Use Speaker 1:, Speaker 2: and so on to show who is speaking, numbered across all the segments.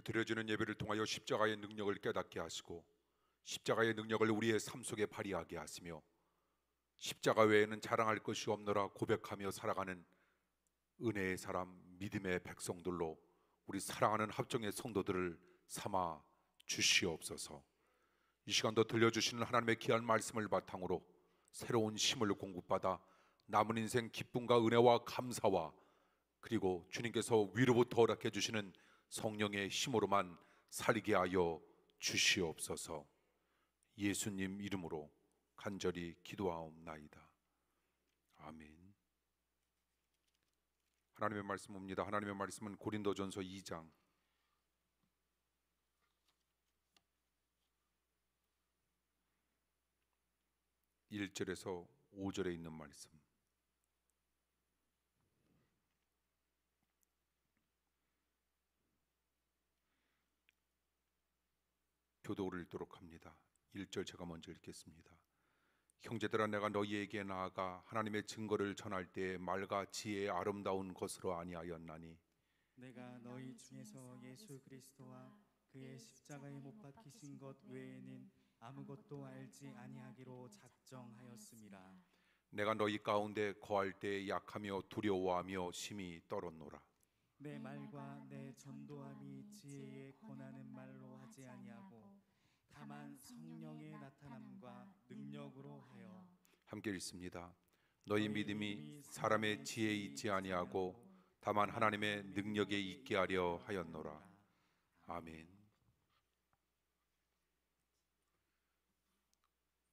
Speaker 1: 드려지는 예배를 통하여 십자가의 능력을 깨닫게 하시고 십자가의 능력을 우리의 삶 속에 발휘하게 하시며 십자가 외에는 자랑할 것이 없노라 고백하며 살아가는 은혜의 사람, 믿음의 백성들로 우리 사랑하는 합정의 성도들을 삼아 주시옵소서. 이 시간도 들려주시는 하나님의 귀한 말씀을 바탕으로 새로운 힘을 공급받아 남은 인생 기쁨과 은혜와 감사와 그리고 주님께서 위로부터 허락해 주시는 성령의 힘으로만 살게 하여 주시옵소서. 예수님 이름으로 간절히 기도하옵나이다. 아멘. 하나님의 말씀입니다. 하나님의 말씀은 고린도전서 2장 1절에서 5절에 있는 말씀. 교독을 읽도록 합니다. 1절 제가 먼저 읽겠습니다. 형제들아, 내가 너희에게 나아가 하나님의 증거를 전할 때에 말과 지혜의 아름다운 것으로 아니하였나니
Speaker 2: 내가 너희 중에서 예수 그리스도와 그의 십자가에 못 박히신 것 외에는 아무것도 알지 아니하기로 작정하였음이라.
Speaker 1: 내가 너희 가운데 거할 때에 약하며 두려워하며 심히 떨었노라.
Speaker 2: 내 말과 내 전도함이 지혜에 권하는 말로 하지 아니하고 다만 성령의 나타남과 능력으로 하여.
Speaker 1: 함께 읽습니다. 너희 믿음이 사람의 지혜에 있지 아니하고 다만 하나님의 능력에 있게 하려 하였노라. 아멘.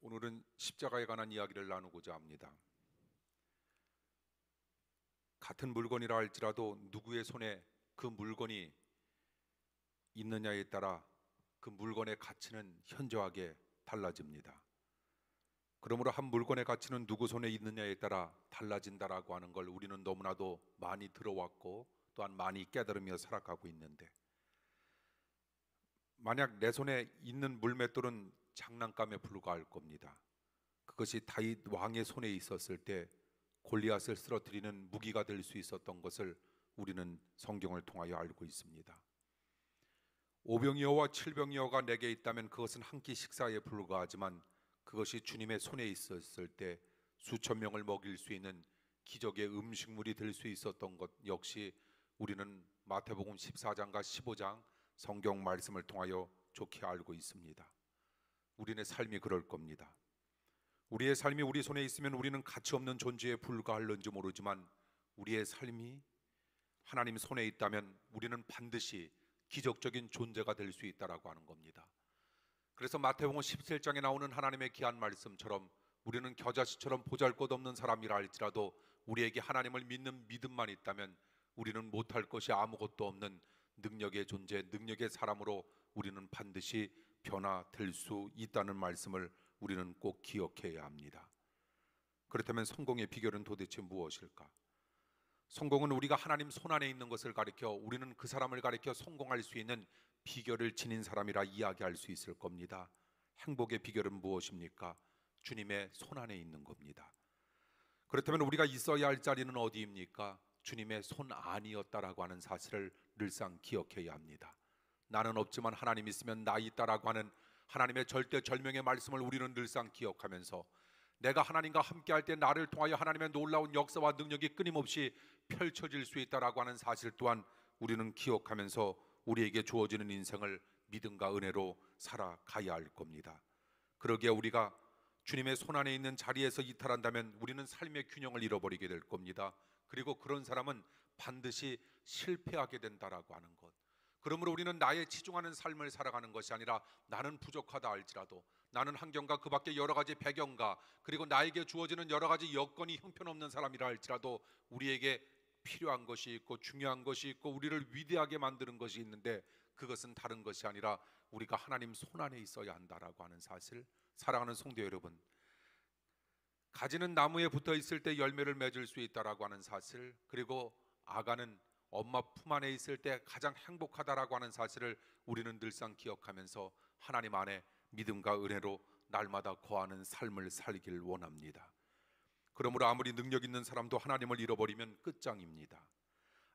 Speaker 1: 오늘은 십자가에 관한 이야기를 나누고자 합니다. 같은 물건이라 할지라도 누구의 손에 그 물건이 있느냐에 따라 그 물건의 가치는 현저하게 달라집니다. 그러므로 한 물건의 가치는 누구 손에 있느냐에 따라 달라진다라고 하는 걸 우리는 너무나도 많이 들어왔고 또한 많이 깨달으며 살아가고 있는데, 만약 내 손에 있는 물맷돌은 장난감에 불과할 겁니다. 그것이 다윗 왕의 손에 있었을 때 골리앗을 쓰러뜨리는 무기가 될 수 있었던 것을 우리는 성경을 통하여 알고 있습니다. 5병이어와 7병이어가 내게 있다면 그것은 한 끼 식사에 불과하지만 그것이 주님의 손에 있었을 때 수천 명을 먹일 수 있는 기적의 음식물이 될 수 있었던 것 역시 우리는 마태복음 14장과 15장 성경 말씀을 통하여 좋게 알고 있습니다. 우리의 삶이 그럴 겁니다. 우리의 삶이 우리 손에 있으면 우리는 가치 없는 존재에 불과할는지 모르지만 우리의 삶이 하나님 손에 있다면 우리는 반드시 기적적인 존재가 될 수 있다라고 하는 겁니다. 그래서 마태복음 17장에 나오는 하나님의 귀한 말씀처럼 우리는 겨자씨처럼 보잘것없는 사람이라 할지라도 우리에게 하나님을 믿는 믿음만 있다면 우리는 못할 것이 아무것도 없는 능력의 존재, 능력의 사람으로 우리는 반드시 변화될 수 있다는 말씀을 우리는 꼭 기억해야 합니다. 그렇다면 성공의 비결은 도대체 무엇일까? 성공은 우리가 하나님 손안에 있는 것을 가리켜 우리는 그 사람을 가리켜 성공할 수 있는 비결을 지닌 사람이라 이야기할 수 있을 겁니다. 행복의 비결은 무엇입니까? 주님의 손안에 있는 겁니다. 그렇다면 우리가 있어야 할 자리는 어디입니까? 주님의 손안이었다라고 하는 사실을 늘상 기억해야 합니다. 나는 없지만 하나님 있으면 나 있다라고 하는 하나님의 절대절명의 말씀을 우리는 늘상 기억하면서 내가 하나님과 함께할 때 나를 통하여 하나님의 놀라운 역사와 능력이 끊임없이 펼쳐질 수 있다라고 하는 사실 또한 우리는 기억하면서 우리에게 주어지는 인생을 믿음과 은혜로 살아가야 할 겁니다. 그러기에 우리가 주님의 손안에 있는 자리에서 이탈한다면 우리는 삶의 균형을 잃어버리게 될 겁니다. 그리고 그런 사람은 반드시 실패하게 된다라고 하는 것. 그러므로 우리는 나에 치중하는 삶을 살아가는 것이 아니라 나는 부족하다 할지라도 나는 환경과 그 밖에 여러 가지 배경과 그리고 나에게 주어지는 여러 가지 여건이 형편없는 사람이라 할지라도 우리에게 필요한 것이 있고 중요한 것이 있고 우리를 위대하게 만드는 것이 있는데 그것은 다른 것이 아니라 우리가 하나님 손안에 있어야 한다라고 하는 사실. 사랑하는 성도 여러분, 가지는 나무에 붙어 있을 때 열매를 맺을 수 있다라고 하는 사실, 그리고 아가는 엄마 품 안에 있을 때 가장 행복하다라고 하는 사실을 우리는 늘상 기억하면서 하나님 안에 믿음과 은혜로 날마다 거하는 삶을 살길 원합니다. 그러므로 아무리 능력 있는 사람도 하나님을 잃어버리면 끝장입니다.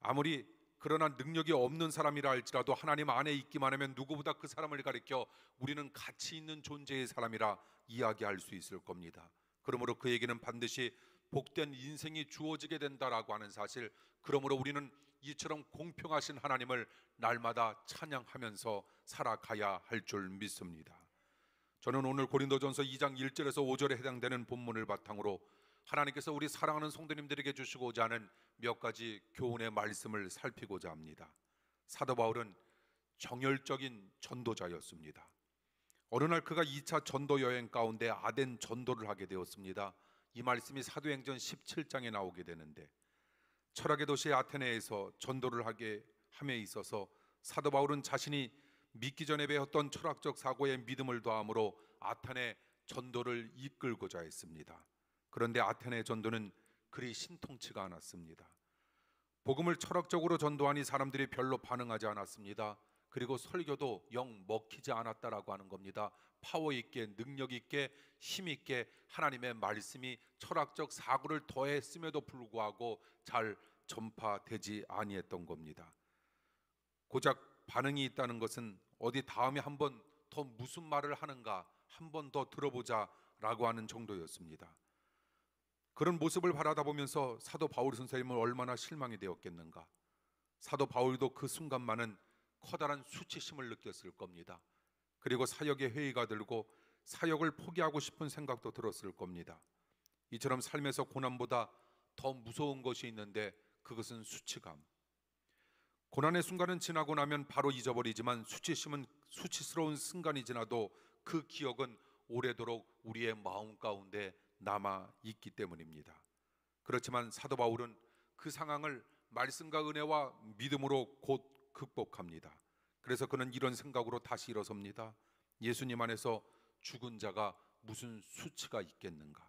Speaker 1: 아무리 그러나 능력이 없는 사람이라 할지라도 하나님 안에 있기만 하면 누구보다 그 사람을 가리켜 우리는 가치 있는 존재의 사람이라 이야기할 수 있을 겁니다. 그러므로 그에게는 반드시 복된 인생이 주어지게 된다라고 하는 사실, 그러므로 우리는 이처럼 공평하신 하나님을 날마다 찬양하면서 살아가야 할 줄 믿습니다. 저는 오늘 고린도전서 2장 1절에서 5절에 해당되는 본문을 바탕으로 하나님께서 우리 사랑하는 성도님들에게 주시고자 하는 몇 가지 교훈의 말씀을 살피고자 합니다. 사도 바울은 정열적인 전도자였습니다. 어느 날 그가 2차 전도 여행 가운데 아덴 전도를 하게 되었습니다. 이 말씀이 사도행전 17장에 나오게 되는데, 철학의 도시 아테네에서 전도를 하게 함에 있어서 사도 바울은 자신이 믿기 전에 배웠던 철학적 사고에 믿음을 더함으로 아테네 전도를 이끌고자 했습니다. 그런데 아테네 전도는 그리 신통치가 않았습니다. 복음을 철학적으로 전도하니 사람들이 별로 반응하지 않았습니다. 그리고 설교도 영 먹히지 않았다라고 하는 겁니다. 파워 있게, 능력 있게, 힘 있게 하나님의 말씀이 철학적 사고를 더했음에도 불구하고 잘 전파되지 아니했던 겁니다. 고작 반응이 있다는 것은 어디 다음에 한번 더 무슨 말을 하는가 한 번 더 들어보자라고 하는 정도였습니다. 그런 모습을 바라다 보면서 사도 바울 선생님은 얼마나 실망이 되었겠는가. 사도 바울도 그 순간만은 커다란 수치심을 느꼈을 겁니다. 그리고 사역에 회의가 들고 사역을 포기하고 싶은 생각도 들었을 겁니다. 이처럼 삶에서 고난보다 더 무서운 것이 있는데 그것은 수치감. 고난의 순간은 지나고 나면 바로 잊어버리지만 수치심은 수치스러운 순간이 지나도 그 기억은 오래도록 우리의 마음 가운데 남아 있기 때문입니다. 그렇지만 사도 바울은 그 상황을 말씀과 은혜와 믿음으로 곧 극복합니다. 그래서 그는 이런 생각으로 다시 일어섭니다. 예수님 안에서 죽은 자가 무슨 수치가 있겠는가.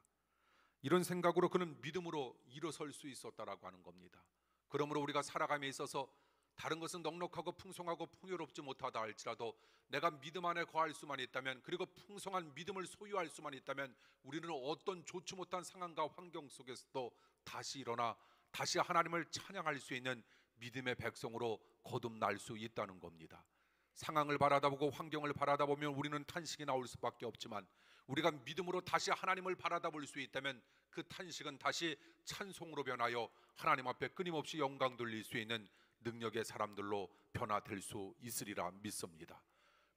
Speaker 1: 이런 생각으로 그는 믿음으로 일어설 수 있었다라고 하는 겁니다. 그러므로 우리가 살아감에 있어서 다른 것은 넉넉하고 풍성하고 풍요롭지 못하다 할지라도 내가 믿음 안에 거할 수만 있다면, 그리고 풍성한 믿음을 소유할 수만 있다면 우리는 어떤 좋지 못한 상황과 환경 속에서도 다시 일어나 다시 하나님을 찬양할 수 있는 믿음의 백성으로 거듭날 수 있다는 겁니다. 상황을 바라다보고 환경을 바라다보면 우리는 탄식이 나올 수밖에 없지만 우리가 믿음으로 다시 하나님을 바라다볼 수 있다면 그 탄식은 다시 찬송으로 변하여 하나님 앞에 끊임없이 영광 돌릴 수 있는 능력의 사람들로 변화될 수 있으리라 믿습니다.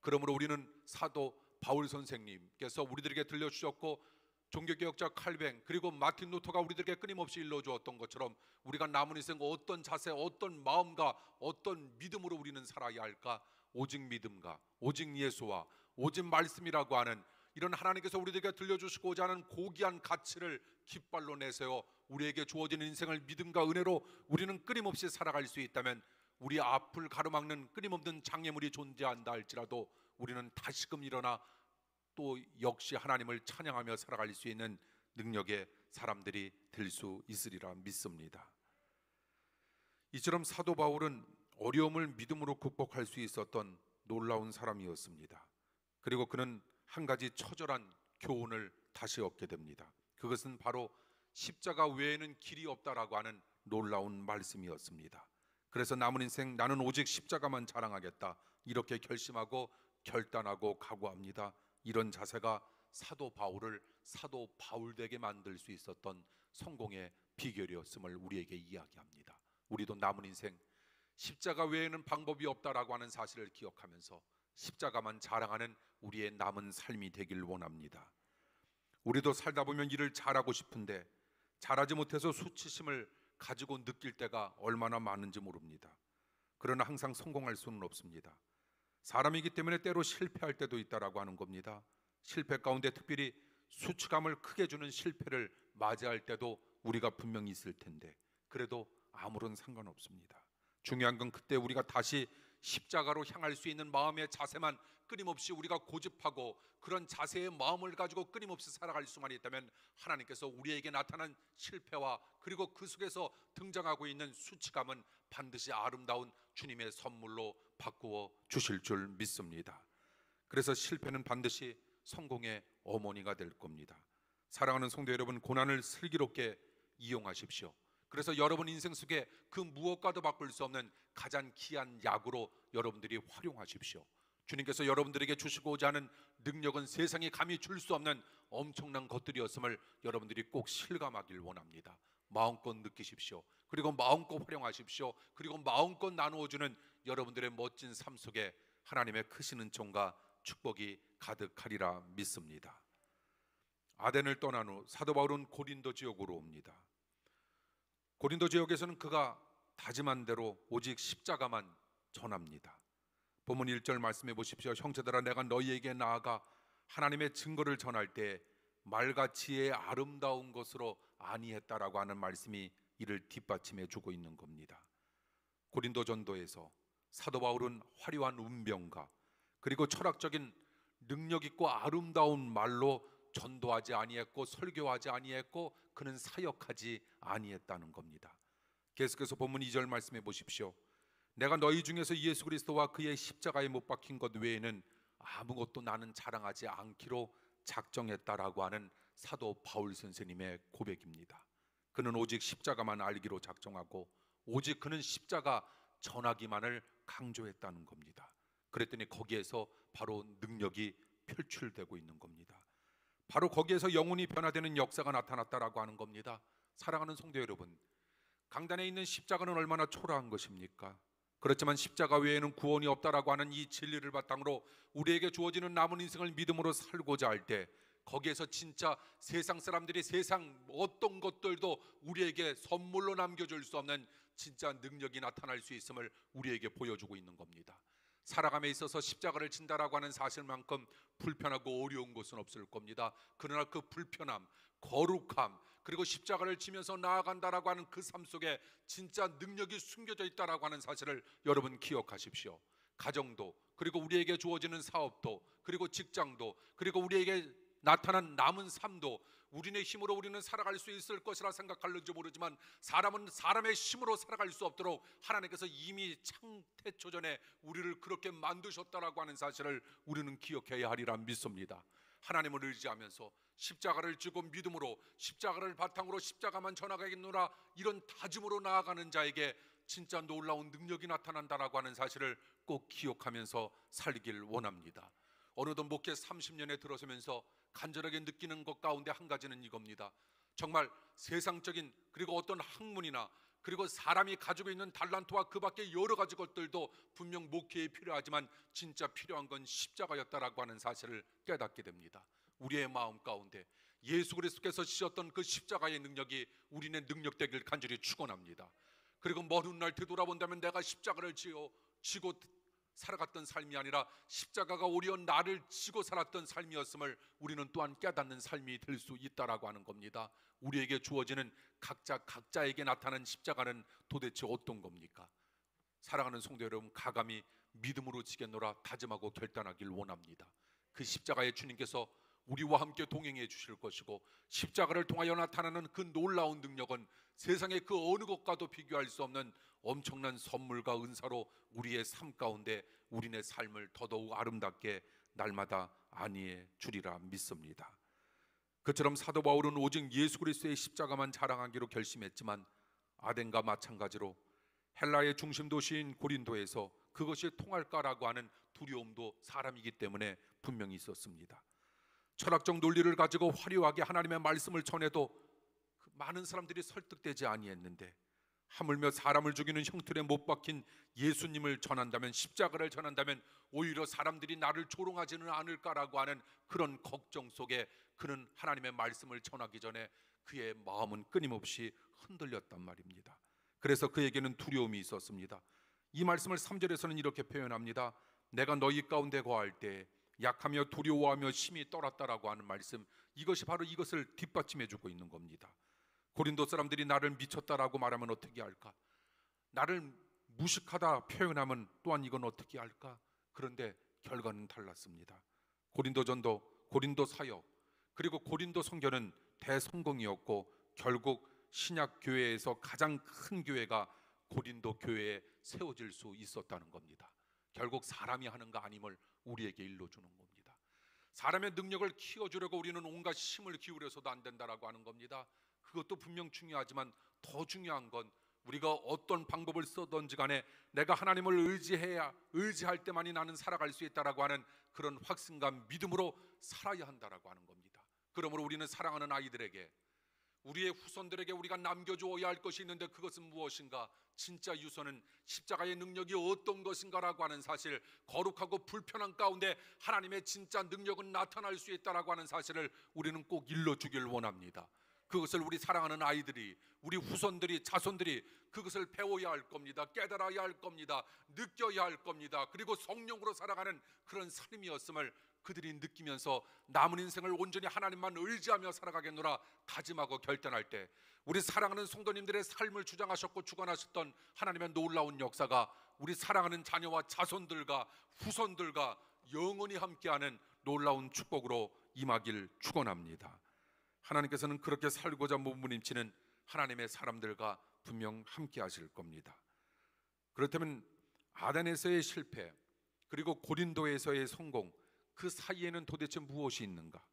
Speaker 1: 그러므로 우리는 사도 바울 선생님께서 우리들에게 들려주셨고 종교개혁자 칼뱅 그리고 마틴 루터가 우리들에게 끊임없이 일러주었던 것처럼 우리가 남은 인생 어떤 자세, 어떤 마음과 어떤 믿음으로 우리는 살아야 할까? 오직 믿음과 오직 예수와 오직 말씀이라고 하는 이런 하나님께서 우리들에게 들려주시고자 하는 고귀한 가치를 깃발로 내세워 우리에게 주어진 인생을 믿음과 은혜로 우리는 끊임없이 살아갈 수 있다면, 우리 앞을 가로막는 끊임없는 장애물이 존재한다 할지라도 우리는 다시금 일어나 또 역시 하나님을 찬양하며 살아갈 수 있는 능력의 사람들이 될 수 있으리라 믿습니다. 이처럼 사도 바울은 어려움을 믿음으로 극복할 수 있었던 놀라운 사람이었습니다. 그리고 그는 한 가지 처절한 교훈을 다시 얻게 됩니다. 그것은 바로 십자가 외에는 길이 없다라고 하는 놀라운 말씀이었습니다. 그래서 남은 인생 나는 오직 십자가만 자랑하겠다 이렇게 결심하고 결단하고 각오합니다. 이런 자세가 사도 바울을 사도 바울되게 만들 수 있었던 성공의 비결이었음을 우리에게 이야기합니다. 우리도 남은 인생 십자가 외에는 방법이 없다라고 하는 사실을 기억하면서 십자가만 자랑하는 우리의 남은 삶이 되길 원합니다. 우리도 살다 보면 일을 잘하고 싶은데 잘하지 못해서 수치심을 가지고 느낄 때가 얼마나 많은지 모릅니다. 그러나 항상 성공할 수는 없습니다. 사람이기 때문에 때로 실패할 때도 있다라고 하는 겁니다. 실패 가운데 특별히 수치감을 크게 주는 실패를 맞이할 때도 우리가 분명히 있을 텐데 그래도 아무런 상관없습니다. 중요한 건 그때 우리가 다시 십자가로 향할 수 있는 마음의 자세만 끊임없이 우리가 고집하고 그런 자세의 마음을 가지고 끊임없이 살아갈 수만 있다면 하나님께서 우리에게 나타난 실패와 그리고 그 속에서 등장하고 있는 수치감은 반드시 아름다운 주님의 선물로 바꾸어 주실 줄 믿습니다. 그래서 실패는 반드시 성공의 어머니가 될 겁니다. 사랑하는 성도 여러분, 고난을 슬기롭게 이용하십시오. 그래서 여러분 인생 속에 그 무엇과도 바꿀 수 없는 가장 귀한 약으로 여러분들이 활용하십시오. 주님께서 여러분들에게 주시고자 하는 능력은 세상이 감히 줄 수 없는 엄청난 것들이었음을 여러분들이 꼭 실감하길 원합니다. 마음껏 느끼십시오. 그리고 마음껏 활용하십시오. 그리고 마음껏 나누어주는 여러분들의 멋진 삶 속에 하나님의 크신 은총과 축복이 가득하리라 믿습니다. 아덴을 떠난 후 사도 바울은 고린도 지역으로 옵니다. 고린도 지역에서는 그가 다짐한 대로 오직 십자가만 전합니다. 본문 1절 말씀해 보십시오. 형제들아, 내가 너희에게 나아가 하나님의 증거를 전할 때 말같이 아름다운 것으로 아니했다라고 하는 말씀이 이를 뒷받침해 주고 있는 겁니다. 고린도 전도에서 사도 바울은 화려한 운명과 그리고 철학적인 능력 있고 아름다운 말로 전도하지 아니했고 설교하지 아니했고 그는 사역하지 아니했다는 겁니다. 계속해서 본문 2절 말씀해 보십시오. 내가 너희 중에서 예수 그리스도와 그의 십자가에 못 박힌 것 외에는 아무것도 나는 자랑하지 않기로 작정했다라고 하는 사도 바울 선생님의 고백입니다. 그는 오직 십자가만 알기로 작정하고 오직 그는 십자가 전하기만을 강조했다는 겁니다. 그랬더니 거기에서 바로 능력이 표출되고 있는 겁니다. 바로 거기에서 영혼이 변화되는 역사가 나타났다라고 하는 겁니다. 사랑하는 성도 여러분, 강단에 있는 십자가는 얼마나 초라한 것입니까? 그렇지만 십자가 외에는 구원이 없다라고 하는 이 진리를 바탕으로 우리에게 주어지는 남은 인생을 믿음으로 살고자 할 때 거기에서 진짜 세상 사람들이 세상 어떤 것들도 우리에게 선물로 남겨줄 수 없는 진짜 능력이 나타날 수 있음을 우리에게 보여주고 있는 겁니다. 살아감에 있어서 십자가를 진다라고 하는 사실만큼 불편하고 어려운 것은 없을 겁니다. 그러나 그 불편함, 거룩함, 그리고 십자가를 지면서 나아간다라고 하는 그 삶 속에 진짜 능력이 숨겨져 있다라고 하는 사실을 여러분 기억하십시오. 가정도, 그리고 우리에게 주어지는 사업도, 그리고 직장도, 그리고 우리에게 나타난 남은 삶도 우리의 힘으로 우리는 살아갈 수 있을 것이라 생각할는지 모르지만 사람은 사람의 힘으로 살아갈 수 없도록 하나님께서 이미 창태초전에 우리를 그렇게 만드셨다라고 하는 사실을 우리는 기억해야 하리라 믿습니다. 하나님을 의지하면서 십자가를 지고 믿음으로 십자가를 바탕으로 십자가만 전하겠노라 이런 다짐으로 나아가는 자에게 진짜 놀라운 능력이 나타난다라고 하는 사실을 꼭 기억하면서 살길 원합니다. 어느덧 목회 30년에 들어서면서 간절하게 느끼는 것 가운데 한 가지는 이겁니다. 정말 세상적인 그리고 어떤 학문이나 그리고 사람이 가지고 있는 달란트와 그 밖에 여러 가지 것들도 분명 목회에 필요하지만 진짜 필요한 건 십자가였다라고 하는 사실을 깨닫게 됩니다. 우리의 마음 가운데 예수 그리스도께서 지셨던 그 십자가의 능력이 우리의 능력 되길 간절히 축원합니다. 그리고 먼 훗날 되돌아본다면 내가 십자가를 지고 살아갔던 삶이 아니라 십자가가 오히려 나를 지고 살았던 삶이었음을 우리는 또한 깨닫는 삶이 될 수 있다라고 하는 겁니다. 우리에게 주어지는 각자에게 나타나는 십자가는 도대체 어떤 겁니까? 사랑하는 성도 여러분, 가감히 믿음으로 지겠노라 다짐하고 결단하길 원합니다. 그 십자가의 주님께서 우리와 함께 동행해 주실 것이고 십자가를 통하여 나타나는 그 놀라운 능력은 세상의 그 어느 것과도 비교할 수 없는 엄청난 선물과 은사로 우리의 삶 가운데 우리의 삶을 더더욱 아름답게 날마다 안위해 주리라 믿습니다. 그처럼 사도 바울은 오직 예수 그리스도의 십자가만 자랑하기로 결심했지만 아덴과 마찬가지로 헬라의 중심 도시인 고린도에서 그것이 통할까라고 하는 두려움도 사람이기 때문에 분명히 있었습니다. 철학적 논리를 가지고 화려하게 하나님의 말씀을 전해도 많은 사람들이 설득되지 아니했는데 하물며 사람을 죽이는 형틀에 못 박힌 예수님을 전한다면, 십자가를 전한다면 오히려 사람들이 나를 조롱하지는 않을까라고 하는 그런 걱정 속에 그는 하나님의 말씀을 전하기 전에 그의 마음은 끊임없이 흔들렸단 말입니다. 그래서 그에게는 두려움이 있었습니다. 이 말씀을 3절에서는 이렇게 표현합니다. 내가 너희 가운데 거할 때 약하며 두려워하며 심히 떨었다라고 하는 말씀, 이것이 바로 이것을 뒷받침해 주고 있는 겁니다. 고린도 사람들이 나를 미쳤다라고 말하면 어떻게 할까? 나를 무식하다 표현하면 또한 이건 어떻게 할까? 그런데 결과는 달랐습니다. 고린도 전도, 고린도 사역, 그리고 고린도 선교는 대성공이었고 결국 신약 교회에서 가장 큰 교회가 고린도 교회에 세워질 수 있었다는 겁니다. 결국 사람이 하는 거 아님을 우리에게 일러주는 겁니다. 사람의 능력을 키워주려고 우리는 온갖 힘을 기울여서도 안 된다라고 하는 겁니다. 그것도 분명 중요하지만 더 중요한 건 우리가 어떤 방법을 써든지 간에 내가 하나님을 의지할 때만이 나는 살아갈 수 있다라고 하는 그런 확신감, 믿음으로 살아야 한다라고 하는 겁니다. 그러므로 우리는 사랑하는 아이들에게, 우리의 후손들에게 우리가 남겨주어야 할 것이 있는데 그것은 무엇인가? 진짜 유서는 십자가의 능력이 어떤 것인가라고 하는 사실, 거룩하고 불편한 가운데 하나님의 진짜 능력은 나타날 수 있다라고 하는 사실을 우리는 꼭 일러주길 원합니다. 그것을 우리 사랑하는 아이들이, 우리 후손들이, 자손들이 그것을 배워야 할 겁니다. 깨달아야 할 겁니다. 느껴야 할 겁니다. 그리고 성령으로 살아가는 그런 삶이었음을 그들이 느끼면서 남은 인생을 온전히 하나님만 의지하며 살아가겠노라 다짐하고 결단할 때, 우리 사랑하는 성도님들의 삶을 주장하셨고 주관하셨던 하나님의 놀라운 역사가 우리 사랑하는 자녀와 자손들과 후손들과 영원히 함께하는 놀라운 축복으로 임하길 축원합니다. 하나님께서는 그렇게 살고자 몸부림치는 하나님의 사람들과 분명 함께 하실 겁니다. 그렇다면 아덴에서의 실패, 그리고 고린도에서의 성공, 그 사이에는 도대체 무엇이 있는가?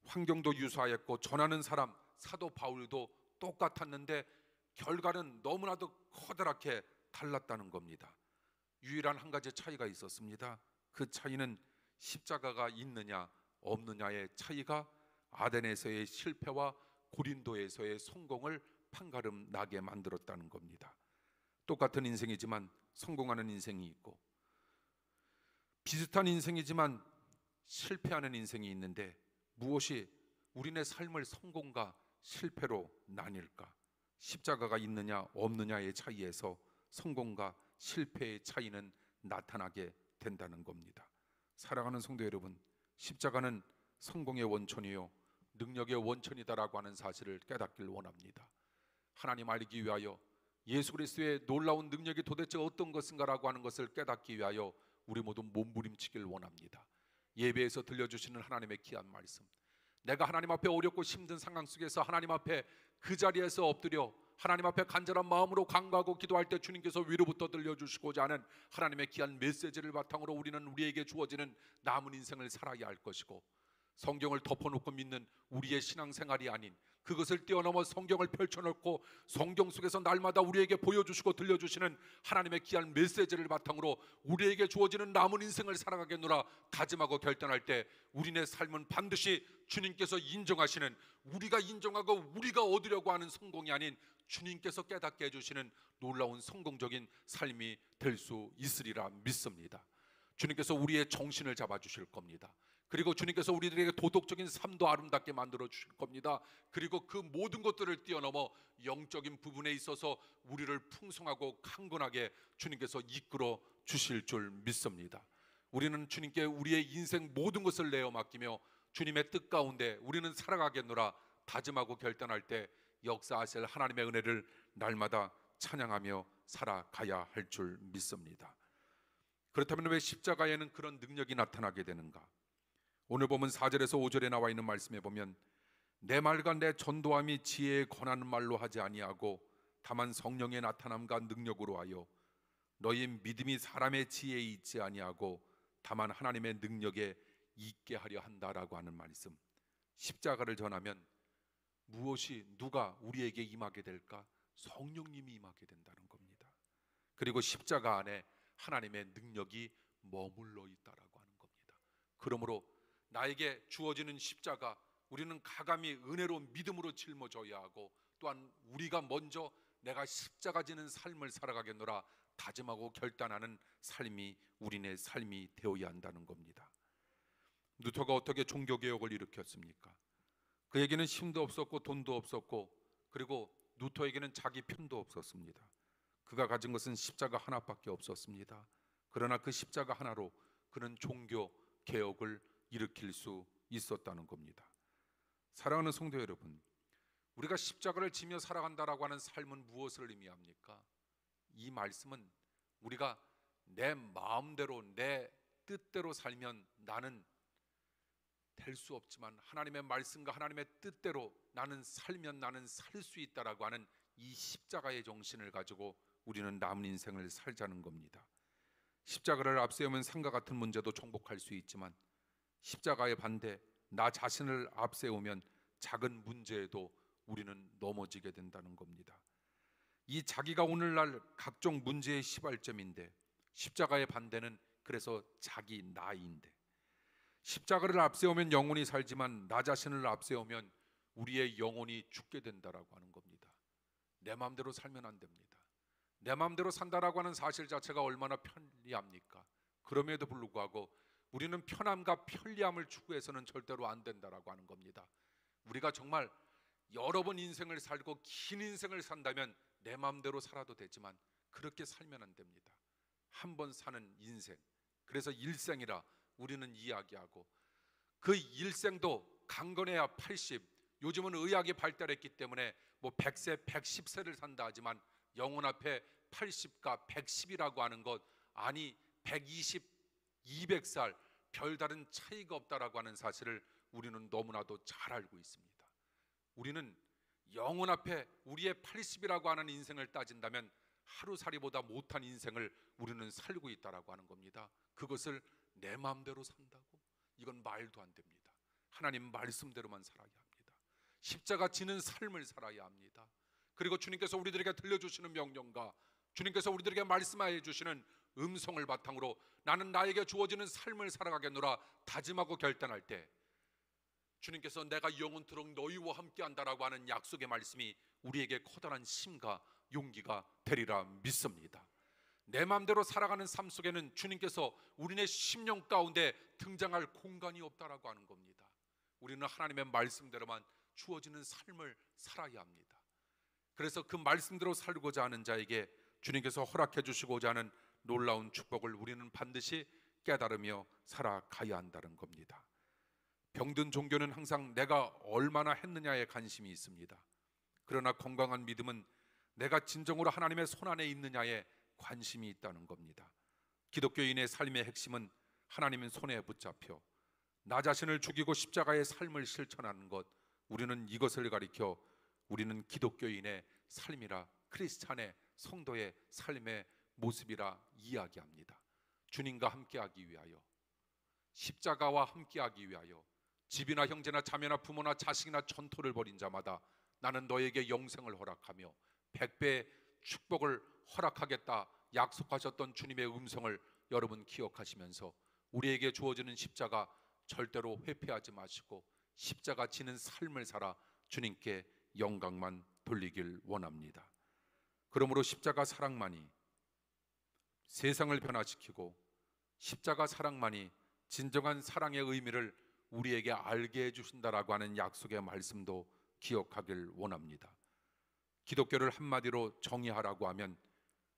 Speaker 1: 환경도 유사했고 전하는 사람 사도 바울도 똑같았는데 결과는 너무나도 커다랗게 달랐다는 겁니다. 유일한 한 가지 차이가 있었습니다. 그 차이는 십자가가 있느냐 없느냐의 차이가 아덴에서의 실패와 고린도에서의 성공을 판가름 나게 만들었다는 겁니다. 똑같은 인생이지만 성공하는 인생이 있고, 비슷한 인생이지만 실패하는 인생이 있는데 무엇이 우리네 삶을 성공과 실패로 나뉠까? 십자가가 있느냐 없느냐의 차이에서 성공과 실패의 차이는 나타나게 된다는 겁니다. 사랑하는 성도 여러분, 십자가는 성공의 원천이요 능력의 원천이다라고 하는 사실을 깨닫길 원합니다. 하나님 알기 위하여, 예수 그리스도의 놀라운 능력이 도대체 어떤 것인가라고 하는 것을 깨닫기 위하여 우리 모두 몸부림치길 원합니다. 예배에서 들려주시는 하나님의 귀한 말씀, 내가 하나님 앞에 어렵고 힘든 상황 속에서 하나님 앞에 그 자리에서 엎드려 하나님 앞에 간절한 마음으로 간구하고 기도할 때 주님께서 위로부터 들려주시고자 하는 하나님의 귀한 메시지를 바탕으로 우리는 우리에게 주어지는 남은 인생을 살아야 할 것이고, 성경을 덮어놓고 믿는 우리의 신앙생활이 아닌 그것을 뛰어넘어 성경을 펼쳐놓고 성경 속에서 날마다 우리에게 보여주시고 들려주시는 하나님의 귀한 메시지를 바탕으로 우리에게 주어지는 남은 인생을 살아가겠노라 다짐하고 결단할 때, 우리네 삶은 반드시 주님께서 인정하시는, 우리가 인정하고 우리가 얻으려고 하는 성공이 아닌 주님께서 깨닫게 해주시는 놀라운 성공적인 삶이 될 수 있으리라 믿습니다. 주님께서 우리의 정신을 잡아주실 겁니다. 그리고 주님께서 우리들에게 도덕적인 삶도 아름답게 만들어 주실 겁니다. 그리고 그 모든 것들을 뛰어넘어 영적인 부분에 있어서 우리를 풍성하고 강건하게 주님께서 이끌어 주실 줄 믿습니다. 우리는 주님께 우리의 인생 모든 것을 내어 맡기며 주님의 뜻 가운데 우리는 살아가겠노라 다짐하고 결단할 때 역사하실 하나님의 은혜를 날마다 찬양하며 살아가야 할 줄 믿습니다. 그렇다면 왜 십자가에는 그런 능력이 나타나게 되는가? 오늘 보면 4절에서 5절에 나와 있는 말씀에 보면, 내 말과 내 전도함이 지혜에 권하는 말로 하지 아니하고 다만 성령의 나타남과 능력으로 하여 너희 믿음이 사람의 지혜에 있지 아니하고 다만 하나님의 능력에 있게 하려 한다라고 하는 말씀. 십자가를 전하면 무엇이, 누가 우리에게 임하게 될까? 성령님이 임하게 된다는 겁니다. 그리고 십자가 안에 하나님의 능력이 머물러 있다라고 하는 겁니다. 그러므로 나에게 주어지는 십자가, 우리는 가감히 은혜로 믿음으로 짊어져야 하고, 또한 우리가 먼저 내가 십자가 지는 삶을 살아가겠노라 다짐하고 결단하는 삶이 우리네 삶이 되어야 한다는 겁니다. 루터가 어떻게 종교개혁을 일으켰습니까? 그에게는 힘도 없었고 돈도 없었고, 그리고 루터에게는 자기 편도 없었습니다. 그가 가진 것은 십자가 하나밖에 없었습니다. 그러나 그 십자가 하나로 그는 종교개혁을 일으킬 수 있었다는 겁니다. 사랑하는 성도 여러분, 우리가 십자가를 지며 살아간다라고 하는 삶은 무엇을 의미합니까? 이 말씀은 우리가 내 마음대로 내 뜻대로 살면 나는 될 수 없지만 하나님의 말씀과 하나님의 뜻대로 나는 살면 나는 살 수 있다라고 하는 이 십자가의 정신을 가지고 우리는 남은 인생을 살자는 겁니다. 십자가를 앞세우면 산과 같은 문제도 정복할 수 있지만, 십자가의 반대, 나 자신을 앞세우면 작은 문제에도 우리는 넘어지게 된다는 겁니다. 이 자기가 오늘날 각종 문제의 시발점인데, 십자가의 반대는 그래서 자기 나인데, 십자가를 앞세우면 영혼이 살지만 나 자신을 앞세우면 우리의 영혼이 죽게 된다라고 하는 겁니다. 내 마음대로 살면 안 됩니다. 내 마음대로 산다라고 하는 사실 자체가 얼마나 편리합니까? 그럼에도 불구하고 우리는 편함과 편리함을 추구해서는 절대로 안 된다라고 하는 겁니다. 우리가 정말 여러 번 인생을 살고 긴 인생을 산다면 내 마음대로 살아도 되지만 그렇게 살면 안 됩니다. 한 번 사는 인생, 그래서 일생이라 우리는 이야기하고, 그 일생도 강건해야 80, 요즘은 의학이 발달했기 때문에 뭐 100세, 110세를 산다 하지만 영혼 앞에 80과 110이라고 하는 것, 아니 120, 200살 별다른 차이가 없다라고 하는 사실을 우리는 너무나도 잘 알고 있습니다. 우리는 영혼 앞에 우리의 80이라고 하는 인생을 따진다면 하루살이보다 못한 인생을 우리는 살고 있다라고 하는 겁니다. 그것을 내 마음대로 산다고? 이건 말도 안 됩니다. 하나님 말씀대로만 살아야 합니다. 십자가 지는 삶을 살아야 합니다. 그리고 주님께서 우리들에게 들려주시는 명령과 주님께서 우리들에게 말씀하여 주시는 음성을 바탕으로 나는 나에게 주어지는 삶을 살아가겠노라 다짐하고 결단할 때, 주님께서 내가 영원토록 너희와 함께한다라고 하는 약속의 말씀이 우리에게 커다란 힘과 용기가 되리라 믿습니다. 내 마음대로 살아가는 삶 속에는 주님께서 우리네 심령 가운데 등장할 공간이 없다라고 하는 겁니다. 우리는 하나님의 말씀대로만 주어지는 삶을 살아야 합니다. 그래서 그 말씀대로 살고자 하는 자에게 주님께서 허락해 주시고자 하는 놀라운 축복을 우리는 반드시 깨달으며 살아가야 한다는 겁니다. 병든 종교는 항상 내가 얼마나 했느냐에 관심이 있습니다. 그러나 건강한 믿음은 내가 진정으로 하나님의 손안에 있느냐에 관심이 있다는 겁니다. 기독교인의 삶의 핵심은 하나님의 손에 붙잡혀 나 자신을 죽이고 십자가의 삶을 실천하는 것, 우리는 이것을 가리켜 우리는 기독교인의 삶이라, 크리스찬의 성도의 삶의 모습이라 이야기합니다. 주님과 함께하기 위하여, 십자가와 함께하기 위하여 집이나 형제나 자매나 부모나 자식이나 전토를 벌인 자마다 나는 너에게 영생을 허락하며 100배의 축복을 허락하겠다 약속하셨던 주님의 음성을 여러분 기억하시면서 우리에게 주어지는 십자가 절대로 회피하지 마시고 십자가 지는 삶을 살아 주님께 영광만 돌리길 원합니다. 그러므로 십자가 사랑만이 세상을 변화시키고 십자가 사랑만이 진정한 사랑의 의미를 우리에게 알게 해주신다라고 하는 약속의 말씀도 기억하길 원합니다. 기독교를 한마디로 정의하라고 하면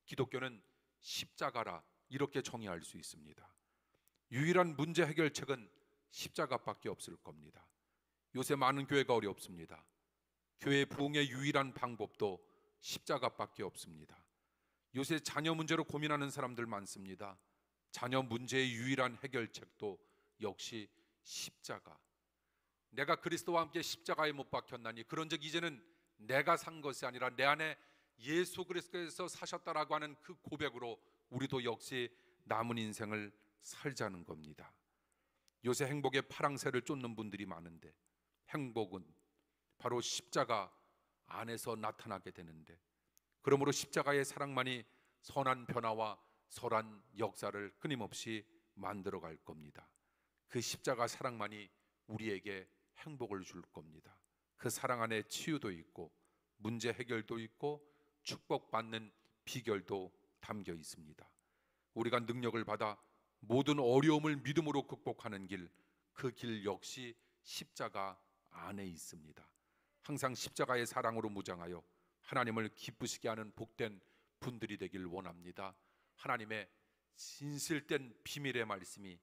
Speaker 1: 기독교는 십자가라, 이렇게 정의할 수 있습니다. 유일한 문제 해결책은 십자가밖에 없을 겁니다. 요새 많은 교회가 어렵습니다. 교회 부흥의 유일한 방법도 십자가밖에 없습니다. 요새 자녀 문제로 고민하는 사람들 많습니다. 자녀 문제의 유일한 해결책도 역시 십자가. 내가 그리스도와 함께 십자가에 못 박혔나니 그런즉 이제는 내가 산 것이 아니라 내 안에 예수 그리스도께서 사셨다라고 하는 그 고백으로 우리도 역시 남은 인생을 살자는 겁니다. 요새 행복의 파랑새를 쫓는 분들이 많은데 행복은 바로 십자가 안에서 나타나게 되는데, 그러므로 십자가의 사랑만이 선한 변화와 선한 역사를 끊임없이 만들어 갈 겁니다. 그 십자가 사랑만이 우리에게 행복을 줄 겁니다. 그 사랑 안에 치유도 있고 문제 해결도 있고 축복받는 비결도 담겨 있습니다. 우리가 능력을 받아 모든 어려움을 믿음으로 극복하는 길, 그 길 역시 십자가 안에 있습니다. 항상 십자가의 사랑으로 무장하여 하나님을 기쁘시게 하는 복된 분들이 되길 원합니다. 하나님의 진실된 비밀의 말씀이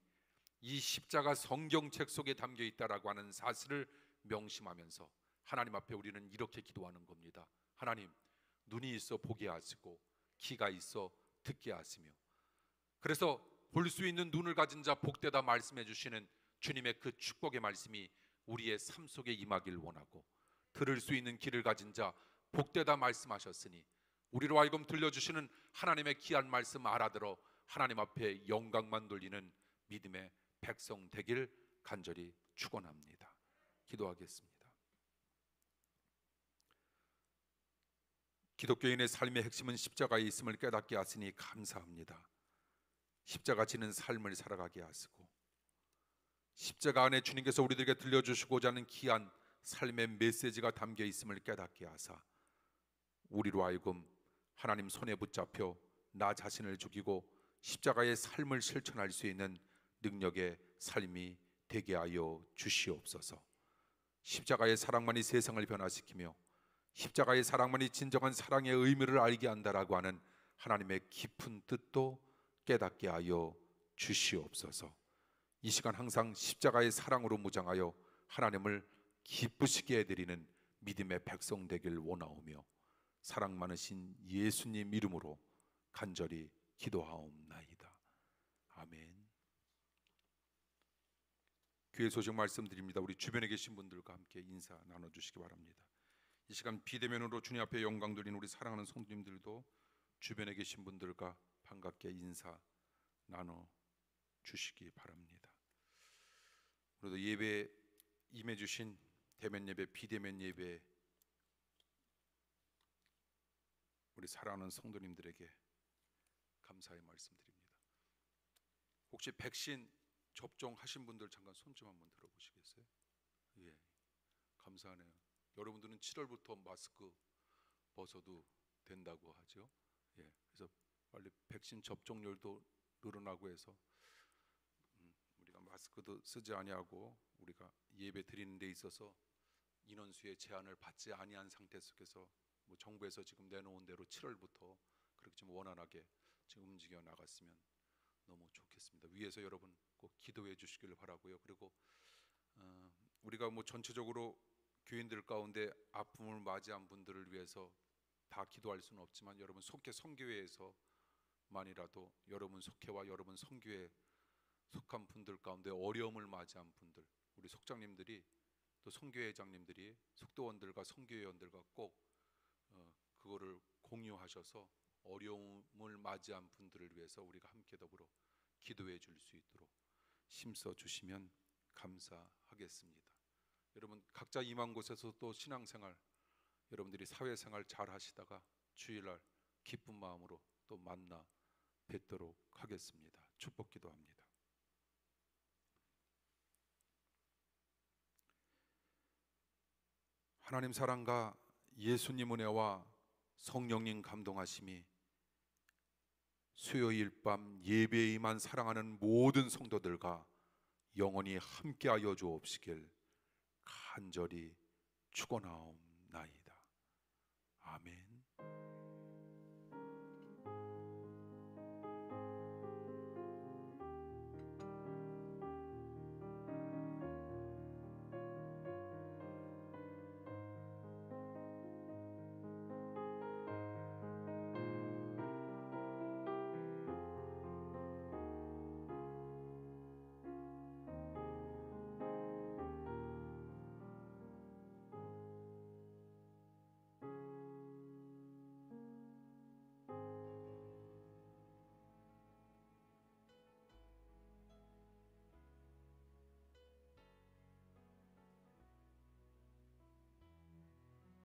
Speaker 1: 이 십자가 성경책 속에 담겨 있다라고 하는 사실을 명심하면서 하나님 앞에 우리는 이렇게 기도하는 겁니다. 하나님, 눈이 있어 보게 하시고 귀가 있어 듣게 하시며, 그래서 볼 수 있는 눈을 가진 자 복되다 말씀해 주시는 주님의 그 축복의 말씀이 우리의 삶 속에 임하길 원하고, 들을 수 있는 귀를 가진 자 복되다 말씀하셨으니 우리로 하여금 들려주시는 하나님의 귀한 말씀 알아들어 하나님 앞에 영광만 돌리는 믿음의 백성 되길 간절히 축원합니다. 기도하겠습니다. 기독교인의 삶의 핵심은 십자가에 있음을 깨닫게 하시니 감사합니다. 십자가 지는 삶을 살아가게 하시고 십자가 안에 주님께서 우리들에게 들려주시고자 하는 귀한 삶의 메시지가 담겨 있음을 깨닫게 하사 우리로 하여금 하나님 손에 붙잡혀 나 자신을 죽이고 십자가의 삶을 실천할 수 있는 능력의 삶이 되게 하여 주시옵소서. 십자가의 사랑만이 세상을 변화시키며 십자가의 사랑만이 진정한 사랑의 의미를 알게 한다라고 하는 하나님의 깊은 뜻도 깨닫게 하여 주시옵소서. 이 시간 항상 십자가의 사랑으로 무장하여 하나님을 기쁘시게 해드리는 믿음의 백성 되길 원하오며 사랑 많으신 예수님 이름으로 간절히 기도하옵나이다. 아멘. 교회 소식 말씀드립니다. 우리 주변에 계신 분들과 함께 인사 나눠주시기 바랍니다. 이 시간 비대면으로 주님 앞에 영광 돌리는 우리 사랑하는 성도님들도 주변에 계신 분들과 반갑게 인사 나눠주시기 바랍니다. 그래도 예배에 임해주신 대면 예배, 비대면 예배 우리 사랑하는 성도님들에게 감사의 말씀드립니다. 혹시 백신 접종하신 분들 잠깐 손 좀 한번 들어보시겠어요? 예, 감사하네요. 여러분들은 7월부터 마스크 벗어도 된다고 하죠. 예, 그래서 빨리 백신 접종률도 늘어나고 해서 우리가 마스크도 쓰지 아니하고 우리가 예배 드리는 데 있어서 인원수의 제한을 받지 아니한 상태 속에서 뭐 정부에서 지금 내놓은 대로 7월부터 그렇게 좀 원활하게 지금 움직여 나갔으면 너무 좋겠습니다. 위에서 여러분 꼭 기도해 주시기를 바라고요. 그리고 우리가 뭐 전체적으로 교인들 가운데 아픔을 맞이한 분들을 위해서 다 기도할 수는 없지만 여러분 속해 선교회에서만이라도 여러분 속해와 여러분 선교회에 속한 분들 가운데 어려움을 맞이한 분들, 우리 속장님들이 또 선교회장님들이 속도원들과 선교회원들과 꼭 그거를 공유하셔서 어려움을 맞이한 분들을 위해서 우리가 함께 더불어 기도해 줄 수 있도록 힘써 주시면 감사하겠습니다. 여러분 각자 임한 곳에서 또 신앙생활 여러분들이 사회생활 잘 하시다가 주일날 기쁜 마음으로 또 만나 뵙도록 하겠습니다. 축복 기도합니다. 하나님 사랑과 예수님 은혜와 성령님 감동하심이 수요일 밤 예배에 임한 사랑하는 모든 성도들과 영원히 함께하여 주옵시길 간절히 축원하옵나이다.